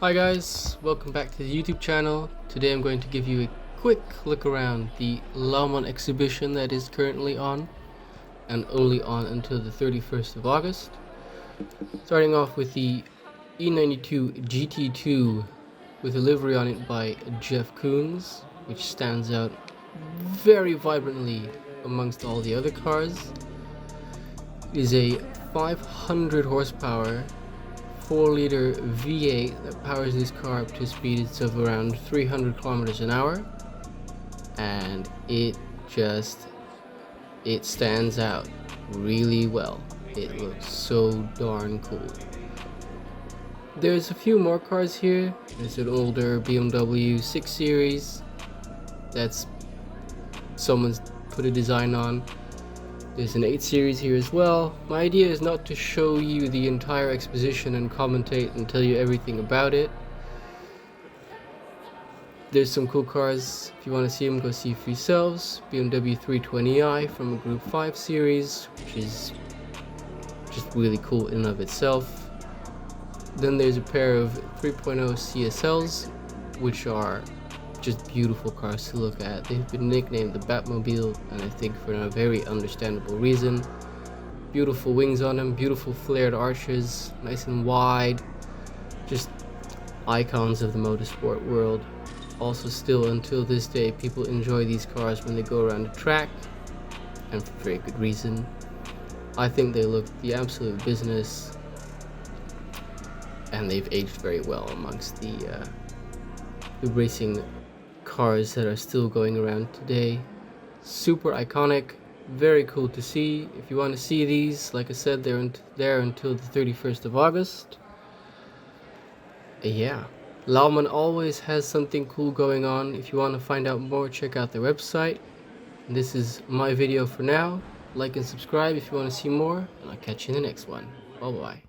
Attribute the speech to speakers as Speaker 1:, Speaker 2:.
Speaker 1: Hi guys, welcome back to the YouTube channel. Today I'm going to give you a quick look around the Lauman exhibition that is currently on and only on until the 31st of August. Starting off with the E92 GT2 with a livery on it by Jeff Koons, which stands out very vibrantly amongst all the other cars. It is a 500 horsepower 4-liter V8 that powers this car up to speeds of around 300 kilometers an hour, and it stands out really well. It looks so darn cool. There's a few more cars here. There's an older BMW 6 Series that's someone's put a design on. There's an 8 Series here as well. My idea is not to show you the entire exposition and commentate and tell you everything about it. There's some cool cars. If you want to see them, go see for yourselves. BMW 320i from a Group 5 series, which is just really cool in and of itself. Then there's a pair of 3.0 CSLs, which are just beautiful cars to look at. They've been nicknamed the Batmobile, and I think for a very understandable reason. Beautiful wings on them, beautiful flared arches, nice and wide, just icons of the motorsport world. Also, still until this day, people enjoy these cars when they go around the track, and for very good reason. I think they look the absolute business, and they've aged very well amongst the racing cars that are still going around today. Super iconic, very cool to see. If you want to see these, like I said, they're there until the 31st of August. Yeah, Lauman always has something cool going on. If you want to find out more, check out their website. And this is my video for now. Like and subscribe if you want to see more, and I'll catch you in the next one. Bye bye.